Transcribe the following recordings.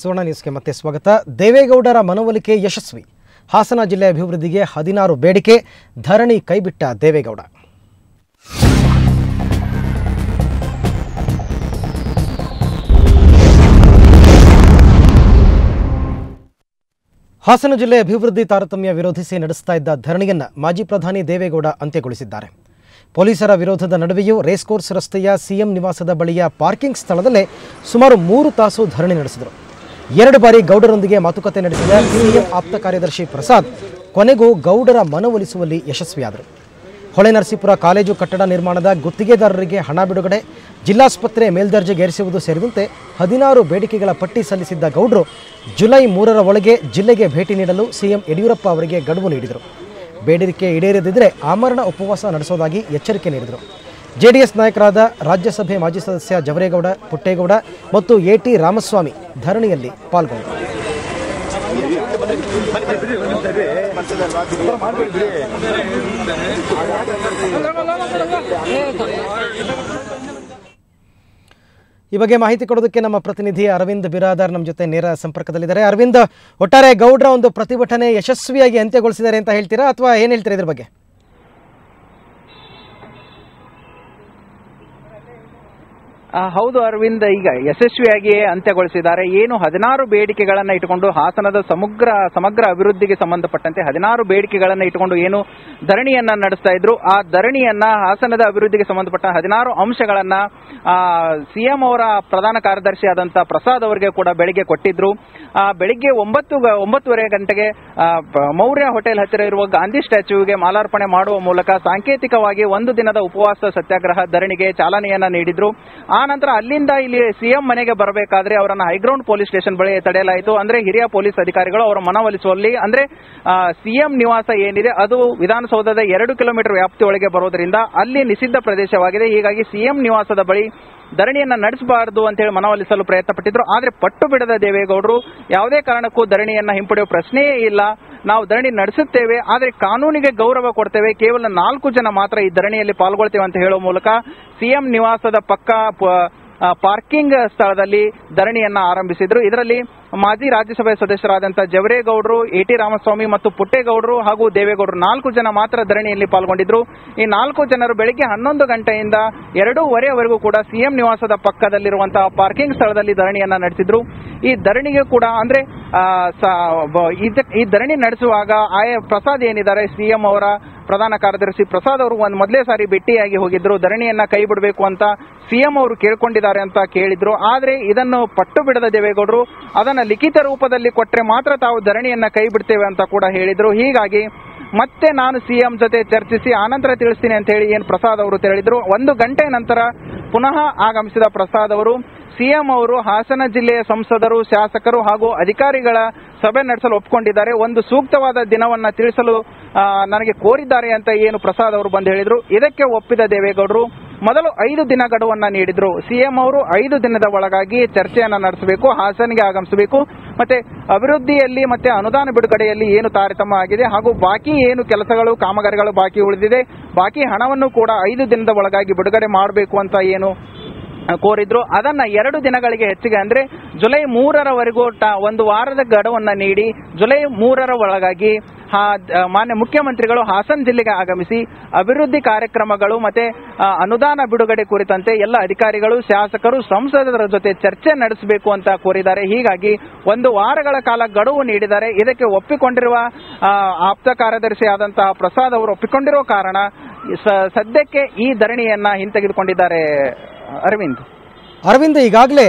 ಸುವರ್ಣ ನ್ಯೂಸ್ಗೆ ಮತ್ತೆ ಸ್ವಾಗತ. ದೇವೇಗೌಡರ ಮನವೊಲಿಕೆ ಯಶಸ್ವಿ. ಹಾಸನ ಜಿಲ್ಲೆ ಅಭಿವೃದ್ಧಿಗೆ 16 ಬೇಡಿಕೆ, ಧರಣಿ ಕೈಬಿಟ್ಟ ದೇವೇಗೌಡ. ಹಾಸನ ಜಿಲ್ಲೆ ಅಭಿವೃದ್ಧಿ ತಾರತಮ್ಯ ವಿರೋಧಿಸಿ ನಡೆಸ್ತಾ ಇದ್ದ ಧರಣಿಯನ್ನು ಮಾಜಿ ಪ್ರಧಾನಿ ದೇವೇಗೌಡ ಅಂತ್ಯಗೊಳಿಸಿದ್ದಾರೆ. ಪೊಲೀಸರ ವಿರೋಧದ ನಡುವೆಯೂ ರೇಸ್ಕೋರ್ಸ್ ರಸ್ತೆಯ ಸಿಎಂ ನಿವಾಸದ ಬಳಿಯ ಪಾರ್ಕಿಂಗ್ ಸ್ಥಳದಲ್ಲೇ ಸುಮಾರು 3 ತಾಸು ಧರಣಿ ನಡೆಸಿದರು. 2 ಬಾರಿ ಗೌಡರೊಂದಿಗೆ ಮಾತುಕತೆ ನಡೆಸಿದ ಸಿಎಂ ಆಪ್ತ ಕಾರ್ಯದರ್ಶಿ ಪ್ರಸಾದ್ ಕೊನೆಗೂ ಗೌಡರ ಮನವೊಲಿಸುವಲ್ಲಿ ಯಶಸ್ವಿಯಾದರು. ಹೊಳೆನರಸೀಪುರ ಕಾಲೇಜು ಕಟ್ಟಡ ನಿರ್ಮಾಣದ ಗುತ್ತಿಗೆದಾರರಿಗೆ ಹಣ ಬಿಡುಗಡೆ, ಜಿಲ್ಲಾಸ್ಪತ್ರೆ ಮೇಲ್ದರ್ಜೆಗೇರಿಸುವುದು ಸೇರಿದಂತೆ 16 ಬೇಡಿಕೆಗಳ ಪಟ್ಟಿ ಸಲ್ಲಿಸಿದ್ದ ಗೌಡರು ಜುಲೈ 3ರ ಒಳಗೆ ಜಿಲ್ಲೆಗೆ ಭೇಟಿ ನೀಡಲು ಸಿಎಂ ಯಡಿಯೂರಪ್ಪ ಅವರಿಗೆ ಗಡುವು ನೀಡಿದರು. ಬೇಡಿಕೆ ಈಡೇರದಿದ್ದರೆ ಆಮರಣ ಉಪವಾಸ ನಡೆಸೋದಾಗಿ ಎಚ್ಚರಿಕೆ ನೀಡಿದರು. ಜೆಡಿಎಸ್ ನಾಯಕರಾದ ರಾಜ್ಯಸಭೆ ಮಾಜಿ ಸದಸ್ಯ ಜವರೇಗೌಡ, ಪುಟ್ಟೇಗೌಡ ಮತ್ತು ಎಟಿ ರಾಮಸ್ವಾಮಿ ಧರಣಿಯಲ್ಲಿ ಪಾಲ್ಗೊಂಡರು. ಈ ಬಗ್ಗೆ ಮಾಹಿತಿ ಕೊಡೋದಕ್ಕೆ ನಮ್ಮ ಪ್ರತಿನಿಧಿ ಅರವಿಂದ್ ಬಿರಾದಾರ್ ನಮ್ಮ ಜೊತೆ ನೇರ ಸಂಪರ್ಕದಲ್ಲಿದ್ದಾರೆ. ಅರವಿಂದ್, ಒಟ್ಟಾರೆ ಗೌಡ್ರ ಒಂದು ಪ್ರತಿಭಟನೆ ಯಶಸ್ವಿಯಾಗಿ ಅಂತ್ಯಗೊಳಿಸಿದ್ದಾರೆ ಅಂತ ಹೇಳ್ತೀರಾ ಅಥವಾ ಏನು ಹೇಳ್ತೀರಾ ಇದ್ರ ಬಗ್ಗೆ? ಹೌದು ಅರವಿಂದ್, ಈಗ ಯಶಸ್ವಿಯಾಗಿ ಅಂತ್ಯಗೊಳಿಸಿದ್ದಾರೆ. ಏನು 16 ಬೇಡಿಕೆಗಳನ್ನು ಇಟ್ಟುಕೊಂಡು ಹಾಸನದ ಸಮಗ್ರ ಅಭಿವೃದ್ಧಿಗೆ ಸಂಬಂಧಪಟ್ಟಂತೆ 16 ಬೇಡಿಕೆಗಳನ್ನು ಇಟ್ಟುಕೊಂಡು ಏನು ಧರಣಿಯನ್ನ ನಡೆಸ್ತಾ ಇದ್ರು, ಆ ಧರಣಿಯನ್ನ ಹಾಸನದ ಅಭಿವೃದ್ಧಿಗೆ ಸಂಬಂಧಪಟ್ಟ 16 ಅಂಶಗಳನ್ನ ಸಿಎಂ ಅವರ ಪ್ರಧಾನ ಕಾರ್ಯದರ್ಶಿ ಆದಂತ ಪ್ರಸಾದ್ ಅವರಿಗೆ ಕೂಡ ಬೆಳಿಗ್ಗೆ ಕೊಟ್ಟಿದ್ರು. ಬೆಳಿಗ್ಗೆ 9:30 ಗಂಟೆಗೆ ಮೌರ್ಯ ಹೋಟೆಲ್ ಹತ್ತಿರ ಇರುವ ಗಾಂಧಿ ಸ್ಟ್ಯಾಚ್ಯೂಗೆ ಮಾಲಾರ್ಪಣೆ ಮಾಡುವ ಮೂಲಕ ಸಾಂಕೇತಿಕವಾಗಿ 1 ದಿನದ ಉಪವಾಸ ಸತ್ಯಾಗ್ರಹ ಧರಣಿಗೆ ಚಾಲನೆಯನ್ನ ನೀಡಿದ್ರು. ಆ ನಂತರ ಅಲ್ಲಿಂದ ಇಲ್ಲಿ ಸಿಎಂ ಮನೆಗೆ ಬರಬೇಕಾದ್ರೆ ಅವರನ್ನ ಹೈಗ್ರೌಂಡ್ ಪೊಲೀಸ್ ಸ್ಟೇಷನ್ ಬಳಿ ತಡೆಯಲಾಯಿತು. ಅಂದ್ರೆ ಹಿರಿಯ ಪೊಲೀಸ್ ಅಧಿಕಾರಿಗಳು ಅವರ ಮನವೊಲಿಸುವಲ್ಲಿ, ಅಂದ್ರೆ ಸಿಎಂ ನಿವಾಸ ಏನಿದೆ ಅದು ವಿಧಾನಸೌಧದ 2 ಕಿಲೋಮೀಟರ್ ವ್ಯಾಪ್ತಿಯೊಳಗೆ ಬರೋದ್ರಿಂದ ಅಲ್ಲಿ ನಿಷಿದ್ಧ ಪ್ರದೇಶವಾಗಿದೆ. ಹೀಗಾಗಿ ಸಿಎಂ ನಿವಾಸದ ಬಳಿ ಧರಣಿಯನ್ನ ನಡೆಸಬಾರದು ಅಂತ ಹೇಳಿ ಮನವೊಲಿಸಲು ಪ್ರಯತ್ನ ಪಟ್ಟಿದ್ರು. ಆದ್ರೆ ಪಟ್ಟು ಬಿಡದ ದೇವೇಗೌಡರು ಯಾವುದೇ ಕಾರಣಕ್ಕೂ ಧರಣಿಯನ್ನ ಹಿಂಪಡೆಯುವ ಪ್ರಶ್ನೆಯೇ ಇಲ್ಲ, ನಾವು ಧರಣಿ ನಡೆಸುತ್ತೇವೆ, ಆದ್ರೆ ಕಾನೂನಿಗೆ ಗೌರವ ಕೊಡ್ತೇವೆ, ಕೇವಲ 4 ಜನ ಮಾತ್ರ ಈ ಧರಣಿಯಲ್ಲಿ ಪಾಲ್ಗೊಳ್ತೇವೆ ಅಂತ ಹೇಳುವ ಮೂಲಕ ಸಿಎಂ ನಿವಾಸದ ಪಕ್ಕ ಪಾರ್ಕಿಂಗ್ ಸ್ಥಳದಲ್ಲಿ ಧರಣಿಯನ್ನ ಆರಂಭಿಸಿದ್ರು. ಇದರಲ್ಲಿ ಮಾಜಿ ರಾಜ್ಯಸಭೆ ಸದಸ್ಯರಾದಂತಹ ಜವರೇಗೌಡರು, ಎಟಿ ರಾಮಸ್ವಾಮಿ ಮತ್ತು ಪುಟ್ಟೇಗೌಡರು ಹಾಗೂ ದೇವೇಗೌಡರು 4 ಜನ ಮಾತ್ರ ಧರಣಿಯಲ್ಲಿ ಪಾಲ್ಗೊಂಡಿದ್ರು. ಈ 4 ಜನರು ಬೆಳಿಗ್ಗೆ 11 ಗಂಟೆಯಿಂದ 2:15ವರೆಗೂ ಕೂಡ ಸಿಎಂ ನಿವಾಸದ ಪಕ್ಕದಲ್ಲಿರುವಂತಹ ಪಾರ್ಕಿಂಗ್ ಸ್ಥಳದಲ್ಲಿ ಧರಣಿಯನ್ನ ನಡೆಸಿದ್ರು. ಈ ಧರಣಿಗೆ ಕೂಡ ಅಂದ್ರೆ ಈ ಧರಣಿ ನಡೆಸುವಾಗ ಪ್ರಸಾದ್ ಏನಿದ್ದಾರೆ, ಸಿಎಂ ಅವರ ಪ್ರಧಾನ ಕಾರ್ಯದರ್ಶಿ ಪ್ರಸಾದ್ ಅವರು ಮೊದಲೇ ಸಾರಿ ಭೇಟಿಯಾಗಿ ಹೋಗಿದ್ರು. ಧರಣಿಯನ್ನ ಕೈ ಬಿಡಬೇಕು ಅಂತ ಸಿಎಂ ಅವರು ಕೇಳ್ಕೊಂಡಿದ್ದಾರೆ ಅಂತ ಕೇಳಿದ್ರು. ಆದ್ರೆ ಇದನ್ನು ಪಟ್ಟು ಬಿಡದ ದೇವೇಗೌಡರು ಅದನ್ನ ಲಿಖಿತ ರೂಪದಲ್ಲಿ ಕೊಟ್ಟರೆ ಮಾತ್ರ ತಾವು ಧರಣಿಯನ್ನ ಕೈ ಬಿಡ್ತೇವೆ ಅಂತ ಕೂಡ ಹೇಳಿದ್ರು. ಹೀಗಾಗಿ ಮತ್ತೆ ನಾನು ಸಿಎಂ ಜೊತೆ ಚರ್ಚಿಸಿ ಆನಂತರ ತಿಳಿಸ್ತೀನಿ ಅಂತ ಹೇಳಿ ಏನು ಪ್ರಸಾದ್ ಅವರು ಹೇಳಿದ್ರು. 1 ಗಂಟೆ ನಂತರ ಪುನಃ ಆಗಮಿಸಿದ ಪ್ರಸಾದ್ ಅವರು ಸಿಎಂ ಅವರು ಹಾಸನ ಜಿಲ್ಲೆಯ ಸಂಸದರು, ಶಾಸಕರು ಹಾಗೂ ಅಧಿಕಾರಿಗಳ ಸಭೆ ನಡೆಸಲು ಒಪ್ಪಿಕೊಂಡಿದ್ದಾರೆ, ಒಂದು ಸೂಕ್ತವಾದ ದಿನವನ್ನ ತಿಳಿಸಲು ನನಗೆ ಕೋರಿದ್ದಾರೆ ಅಂತ ಏನು ಪ್ರಸಾದ್ ಅವರು ಬಂದು ಹೇಳಿದ್ರು. ಇದಕ್ಕೆ ಒಪ್ಪಿದ ದೇವೇಗೌಡರು ಮೊದಲು 5 ದಿನ ಗಡುವನ್ನ ನೀಡಿದ್ರು. ಸಿಎಂ ಅವರು 5 ದಿನದ ಒಳಗಾಗಿ ಚರ್ಚೆಯನ್ನ ನಡೆಸಬೇಕು, ಹಾಸನಿಗೆ ಆಗಮಿಸಬೇಕು, ಮತ್ತೆ ಅಭಿವೃದ್ಧಿಯಲ್ಲಿ ಮತ್ತೆ ಅನುದಾನ ಬಿಡುಗಡೆಯಲ್ಲಿ ಏನು ತಾರತಮ್ಯ ಆಗಿದೆ ಹಾಗೂ ಬಾಕಿ ಏನು ಕೆಲಸಗಳು ಕಾಮಗಾರಿಗಳು ಬಾಕಿ ಉಳಿದಿದೆ, ಬಾಕಿ ಹಣವನ್ನು ಕೂಡ 5 ದಿನದ ಒಳಗಾಗಿ ಬಿಡುಗಡೆ ಮಾಡಬೇಕು ಅಂತ ಏನು ಕೋರಿದ್ರು. ಅದನ್ನ 2 ದಿನಗಳಿಗೆ ಹೆಚ್ಚಿಗೆ ಅಂದ್ರೆ ಜುಲೈ 3ರವರೆಗೂ 1 ವಾರದ ಗಡುವನ್ನ ನೀಡಿ ಜುಲೈ 3ರ ಒಳಗಾಗಿ ಮಾನ್ಯ ಮುಖ್ಯಮಂತ್ರಿಗಳು ಹಾಸನ ಜಿಲ್ಲೆಗೆ ಆಗಮಿಸಿ ಅಭಿವೃದ್ಧಿ ಕಾರ್ಯಕ್ರಮಗಳು ಮತ್ತೆ ಅನುದಾನ ಬಿಡುಗಡೆ ಕುರಿತಂತೆ ಎಲ್ಲ ಅಧಿಕಾರಿಗಳು, ಶಾಸಕರು, ಸಂಸದರ ಜೊತೆ ಚರ್ಚೆ ನಡೆಸಬೇಕು ಅಂತ ಕೋರಿದ್ದಾರೆ. ಹೀಗಾಗಿ 1 ವಾರಗಳ ಕಾಲ ಗಡುವು ನೀಡಿದ್ದಾರೆ. ಇದಕ್ಕೆ ಒಪ್ಪಿಕೊಂಡಿರುವ ಆಪ್ತ ಕಾರ್ಯದರ್ಶಿ ಆದಂತಹ ಪ್ರಸಾದ್ ಅವರು ಒಪ್ಪಿಕೊಂಡಿರುವ ಕಾರಣ ಸದ್ಯಕ್ಕೆ ಈ ಧರಣಿಯನ್ನ ಹಿಂತೆಗೆದುಕೊಂಡಿದ್ದಾರೆ. ಅರವಿಂದ್, ಈಗಾಗಲೇ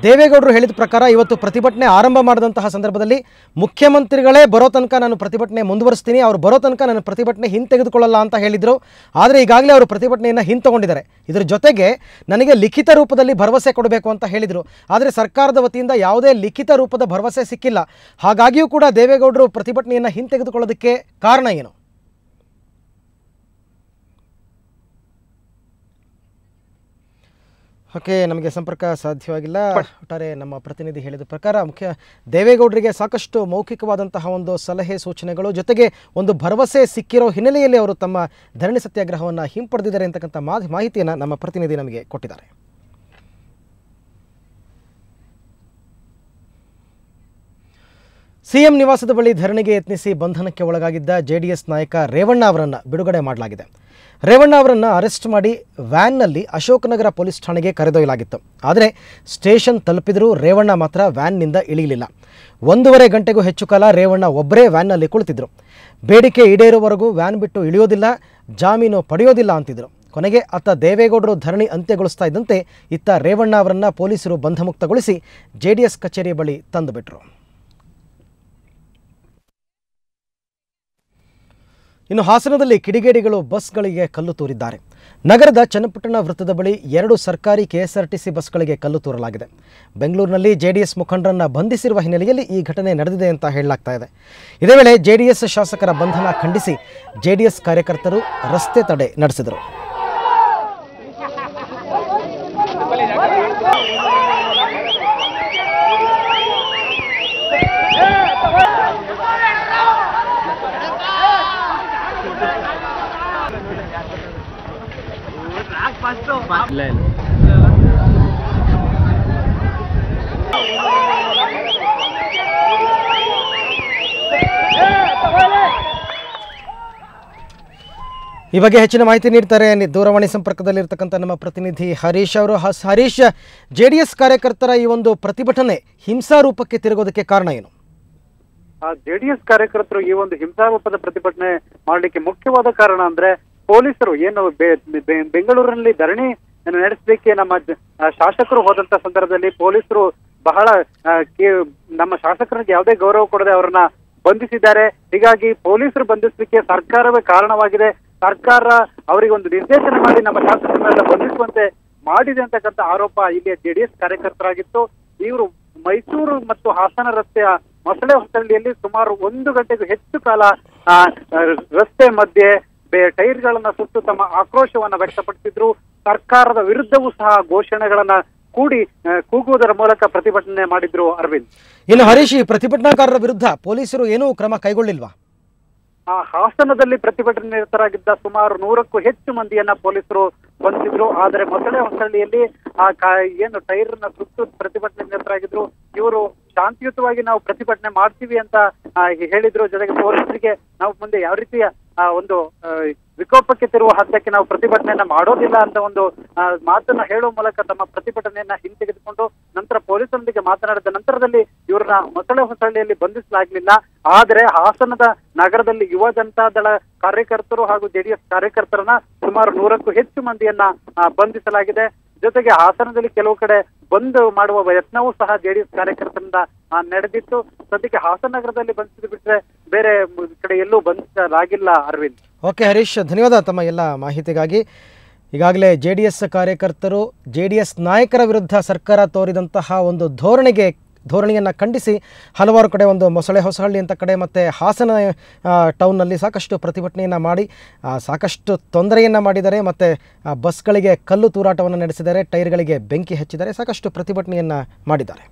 ದೇವೇಗೌಡರು ಹೇಳಿದ ಪ್ರಕಾರ ಇವತ್ತು ಪ್ರತಿಭಟನೆ ಆರಂಭ ಮಾಡಿದಂತಹ ಸಂದರ್ಭದಲ್ಲಿ ಮುಖ್ಯಮಂತ್ರಿಗಳೇ ಬರೋ ತನಕ ನಾನು ಪ್ರತಿಭಟನೆ ಮುಂದುವರಿಸ್ತೀನಿ, ಅವರು ಬರೋ ತನಕ ನಾನು ಪ್ರತಿಭಟನೆ ಹಿಂತೆಗೆದುಕೊಳ್ಳಲ್ಲ ಅಂತ ಹೇಳಿದರು. ಆದರೆ ಈಗಾಗಲೇ ಅವರು ಪ್ರತಿಭಟನೆಯನ್ನು ಹಿಂತೆಗೊಂಡಿದ್ದಾರೆ. ಇದರ ಜೊತೆಗೆ ನನಗೆ ಲಿಖಿತ ರೂಪದಲ್ಲಿ ಭರವಸೆ ಕೊಡಬೇಕು ಅಂತ ಹೇಳಿದರು. ಆದರೆ ಸರ್ಕಾರದ ವತಿಯಿಂದ ಯಾವುದೇ ಲಿಖಿತ ರೂಪದ ಭರವಸೆ ಸಿಕ್ಕಿಲ್ಲ. ಹಾಗಾಗಿಯೂ ಕೂಡ ದೇವೇಗೌಡರು ಪ್ರತಿಭಟನೆಯನ್ನು ಹಿಂತೆಗೆದುಕೊಳ್ಳೋದಕ್ಕೆ ಕಾರಣ ಏನು? ಓಕೆ, ನಮಗೆ ಸಂಪರ್ಕ ಸಾಧ್ಯವಾಗಿಲ್ಲ. ಒಟ್ಟಾರೆ ನಮ್ಮ ಪ್ರತಿನಿಧಿ ಹೇಳಿದ ಪ್ರಕಾರ ದೇವೇಗೌಡರಿಗೆ ಸಾಕಷ್ಟು ಮೌಖಿಕವಾದಂತಹ ಒಂದು ಸಲಹೆ ಸೂಚನೆಗಳು ಜೊತೆಗೆ ಒಂದು ಭರವಸೆ ಸಿಕ್ಕಿರೋ ಹಿನ್ನೆಲೆಯಲ್ಲಿ ಅವರು ತಮ್ಮ ಧರಣಿ ಸತ್ಯಾಗ್ರಹವನ್ನು ಹಿಂಪಡೆದಿದ್ದಾರೆ ಅಂತಕ್ಕಂಥ ಮಾಹಿತಿಯನ್ನು ನಮ್ಮ ಪ್ರತಿನಿಧಿ ನಮಗೆ ಕೊಟ್ಟಿದ್ದಾರೆ. ಸಿಎಂ ನಿವಾಸದ ಬಳಿ ಧರಣಿಗೆ ಯತ್ನಿಸಿ ಬಂಧನಕ್ಕೆ ಒಳಗಾಗಿದ್ದ ಜೆಡಿಎಸ್ ನಾಯಕ ರೇವಣ್ಣ ಅವರನ್ನು ಬಿಡುಗಡೆ ಮಾಡಲಾಗಿದೆ. ರೇವಣ್ಣ ಅವರನ್ನು ಅರೆಸ್ಟ್ ಮಾಡಿ ವ್ಯಾನ್ನಲ್ಲಿ ಅಶೋಕನಗರ ಪೊಲೀಸ್ ಠಾಣೆಗೆ ಕರೆದೊಯ್ಯಲಾಗಿತ್ತು. ಆದರೆ ಸ್ಟೇಷನ್ ತಲುಪಿದರೂ ರೇವಣ್ಣ ಮಾತ್ರ ವ್ಯಾನ್ನಿಂದ ಇಳಿಯಲಿಲ್ಲ. 1.5 ಗಂಟೆಗೂ ಹೆಚ್ಚು ಕಾಲ ರೇವಣ್ಣ ಒಬ್ಬರೇ ವ್ಯಾನ್ನಲ್ಲಿ ಕುಳಿತಿದ್ರು. ಬೇಡಿಕೆ ಈಡೇರುವವರೆಗೂ ವ್ಯಾನ್ ಬಿಟ್ಟು ಇಳಿಯೋದಿಲ್ಲ, ಜಾಮೀನು ಪಡೆಯೋದಿಲ್ಲ ಅಂತಿದ್ರು. ಕೊನೆಗೆ ಅತ್ತ ದೇವೇಗೌಡರು ಧರಣಿ ಅಂತ್ಯಗೊಳಿಸ್ತಾ ಇದ್ದಂತೆ ಇತ್ತ ರೇವಣ್ಣ ಅವರನ್ನು ಪೊಲೀಸರು ಬಂಧಮುಕ್ತಗೊಳಿಸಿ ಜೆಡಿಎಸ್ ಕಚೇರಿ ಬಳಿ ತಂದುಬಿಟ್ರು. ಇನ್ನು ಹಾಸನದಲ್ಲಿ ಕಿಡಿಗೇಡಿಗಳು ಬಸ್ಗಳಿಗೆ ಕಲ್ಲು ತೂರಿದ್ದಾರೆ. ನಗರದ ಚನ್ನಪಟ್ಟಣ ವೃತ್ತದ ಬಳಿ 2 ಸರ್ಕಾರಿ ಕೆಎಸ್ಆರ್ಟಿಸಿ ಬಸ್ಗಳಿಗೆ ಕಲ್ಲು ತೂರಲಾಗಿದೆ. ಬೆಂಗಳೂರಿನಲ್ಲಿ ಜೆಡಿಎಸ್ ಮುಖಂಡರನ್ನು ಬಂಧಿಸಿರುವ ಹಿನ್ನೆಲೆಯಲ್ಲಿ ಈ ಘಟನೆ ನಡೆದಿದೆ ಅಂತ ಹೇಳಲಾಗ್ತಾ ಇದೆ. ಇದೇ ವೇಳೆ ಜೆಡಿಎಸ್ ಶಾಸಕರ ಬಂಧನ ಖಂಡಿಸಿ ಜೆಡಿಎಸ್ ಕಾರ್ಯಕರ್ತರು ರಸ್ತೆ ತಡೆ ನಡೆಸಿದರು. ಈ ಬಗ್ಗೆ ಹೆಚ್ಚಿನ ಮಾಹಿತಿ ನೀಡ್ತಾರೆ ದೂರವಾಣಿ ಸಂಪರ್ಕದಲ್ಲಿರ್ತಕ್ಕಂಥ ನಮ್ಮ ಪ್ರತಿನಿಧಿ ಹರೀಶ್ ಅವರು. ಹರೀಶ್, ಜೆಡಿಎಸ್ ಕಾರ್ಯಕರ್ತರ ಈ ಒಂದು ಪ್ರತಿಭಟನೆ ಹಿಂಸಾರೂಪಕ್ಕೆ ತಿರುಗೋದಕ್ಕೆ ಕಾರಣ ಏನು? ಜೆಡಿಎಸ್ ಕಾರ್ಯಕರ್ತರು ಈ ಒಂದು ಹಿಂಸಾರೂಪದ ಪ್ರತಿಭಟನೆ ಮಾಡಲಿಕ್ಕೆ ಮುಖ್ಯವಾದ ಕಾರಣ ಅಂದ್ರೆ ಪೊಲೀಸರು ಏನು ಬೆಂಗಳೂರಿನಲ್ಲಿ ಧರಣಿ ನಡೆಸಲಿಕ್ಕೆ ನಮ್ಮ ಶಾಸಕರು ಹೋದಂತ ಸಂದರ್ಭದಲ್ಲಿ ಪೊಲೀಸರು ಬಹಳ ನಮ್ಮ ಶಾಸಕರಿಗೆ ಯಾವುದೇ ಗೌರವ ಕೊಡದೆ ಅವರನ್ನ ಬಂಧಿಸಿದ್ದಾರೆ. ಹೀಗಾಗಿ ಪೊಲೀಸರು ಬಂಧಿಸಲಿಕ್ಕೆ ಸರ್ಕಾರವೇ ಕಾರಣವಾಗಿದೆ. ಸರ್ಕಾರ ಅವರಿಗೆ ಒಂದು ನಿರ್ದೇಶನ ಮಾಡಿ ನಮ್ಮ ಶಾಸಕರನ್ನೆಲ್ಲ ಬಂಧಿಸುವಂತೆ ಮಾಡಿದೆ ಅಂತಕ್ಕಂಥ ಆರೋಪ ಇಲ್ಲಿ ಜೆಡಿಎಸ್ ಕಾರ್ಯಕರ್ತರಾಗಿತ್ತು. ಇವರು ಮೈಸೂರು ಮತ್ತು ಹಾಸನ ರಸ್ತೆಯ ಮೊಸಳೆ ಹೊಸಳ್ಳಿಯಲ್ಲಿ ಸುಮಾರು 1 ಗಂಟೆಗೂ ಹೆಚ್ಚು ಕಾಲ ರಸ್ತೆ ಮಧ್ಯೆ ಟೈರ್ಗಳನ್ನ ಸುಟ್ಟು ತಮ್ಮ ಆಕ್ರೋಶವನ್ನ ವ್ಯಕ್ತಪಡಿಸಿದ್ರು. ಸರ್ಕಾರದ ವಿರುದ್ಧವೂ ಸಹ ಘೋಷಣೆಗಳನ್ನ ಕೂಗುವುದರ ಮೂಲಕ ಪ್ರತಿಭಟನೆ ಮಾಡಿದ್ರು. ಅರವಿಂದ್, ಇನ್ನು ಹರೀಶ್, ಪ್ರತಿಭಟನಾಕಾರರ ವಿರುದ್ಧ ಪೊಲೀಸರು ಏನೂ ಕ್ರಮ ಕೈಗೊಳ್ಳಿಲ್ವಾ? ಹಾಸನದಲ್ಲಿ ಪ್ರತಿಭಟನೆ ನಿರತರಾಗಿದ್ದ ಸುಮಾರು 100ಕ್ಕೂ ಹೆಚ್ಚು ಮಂದಿಯನ್ನ ಪೊಲೀಸರು ಬಂಧಿಸಿದ್ರು. ಆದರೆ ಮೊಸಳೆ ಹೊಸಳ್ಳಿಯಲ್ಲಿ ಏನು ಟೈರ್ನ ಸುಟ್ಟು ಪ್ರತಿಭಟನೆ ನಿರತರಾಗಿದ್ರು. ಇವರು ಶಾಂತಿಯುತವಾಗಿ ನಾವು ಪ್ರತಿಭಟನೆ ಮಾಡ್ತೀವಿ ಅಂತ ಹೇಳಿದ್ರು. ಜೊತೆಗೆ ಪೊಲೀಸರಿಗೆ ನಾವು ಮುಂದೆ ಯಾವ ರೀತಿಯ ಒಂದು ವಿಕೋಪಕ್ಕೆ ತಿರುವ ಹಂತಕ್ಕೆ ನಾವು ಪ್ರತಿಭಟನೆಯನ್ನ ಮಾಡೋದಿಲ್ಲ ಅಂತ ಒಂದು ಮಾತನ್ನ ಹೇಳುವ ಮೂಲಕ ತಮ್ಮ ಪ್ರತಿಭಟನೆಯನ್ನ ಹಿಂತೆಗೆದುಕೊಂಡು ನಂತರ ಪೊಲೀಸರೊಂದಿಗೆ ಮಾತನಾಡಿದ ನಂತರದಲ್ಲಿ ಇವ್ರನ್ನ ಮೊಸಳೆ ಹೊಸಳ್ಳಿಯಲ್ಲಿ ಬಂಧಿಸಲಾಗ್ಲಿಲ್ಲ. ಆದರೆ ಹಾಸನದ ನಗರದಲ್ಲಿ ಯುವ ಜನತಾದಳ ಕಾರ್ಯಕರ್ತರು ಹಾಗೂ ಜೆಡಿಎಸ್ ಕಾರ್ಯಕರ್ತರನ್ನ ಸುಮಾರು 100ಕ್ಕೂ ಹೆಚ್ಚು ಮಂದಿಯನ್ನ ಬಂಧಿಸಲಾಗಿದೆ. ಜೊತೆಗೆ ಹಾಸನದಲ್ಲಿ ಕೆಲವು ಕಡೆ ಬಂದ್ ಮಾಡುವ ಯತ್ನವೂ ಸಹ ಜೆಡಿಎಸ್ ಕಾರ್ಯಕರ್ತರಿಂದ ನಡೆದಿತ್ತು. ಸದ್ಯಕ್ಕೆ ಹಾಸನ ನಗರದಲ್ಲಿ ಬಂಧಿಸಿದ ಬಿಟ್ರೆ ಬೇರೆ ಕಡೆ ಎಲ್ಲೂ ಬಂಧಿಸಲಾಗಿಲ್ಲ. ಅರವಿಂದ್. ಓಕೆ ಹರೀಶ್, ಧನ್ಯವಾದ ತಮ್ಮ ಎಲ್ಲ ಮಾಹಿತಿಗಾಗಿ. ಈಗಾಗಲೇ ಜೆಡಿಎಸ್ ಕಾರ್ಯಕರ್ತರು ಜೆಡಿಎಸ್ ನಾಯಕರ ವಿರುದ್ಧ ಸರ್ಕಾರ ತೋರಿದಂತಹ ಒಂದು ಧೋರಣೆಯನ್ನು ಖಂಡಿಸಿ ಹಲವಾರು ಕಡೆ ಒಂದು ಮೊಸಳೆ ಹೊಸಹಳ್ಳಿ ಅಂತ ಕಡೆ ಮತ್ತು ಹಾಸನ ಟೌನ್ನಲ್ಲಿ ಸಾಕಷ್ಟು ಪ್ರತಿಭಟನೆಯನ್ನು ಮಾಡಿ ಸಾಕಷ್ಟು ತೊಂದರೆಯನ್ನು ಮಾಡಿದ್ದಾರೆ. ಮತ್ತು ಬಸ್ಗಳಿಗೆ ಕಲ್ಲು ತೂರಾಟವನ್ನು ನಡೆಸಿದ್ದಾರೆ, ಟೈರ್ಗಳಿಗೆ ಬೆಂಕಿ ಹಚ್ಚಿದ್ದಾರೆ, ಸಾಕಷ್ಟು ಪ್ರತಿಭಟನೆಯನ್ನು ಮಾಡಿದ್ದಾರೆ.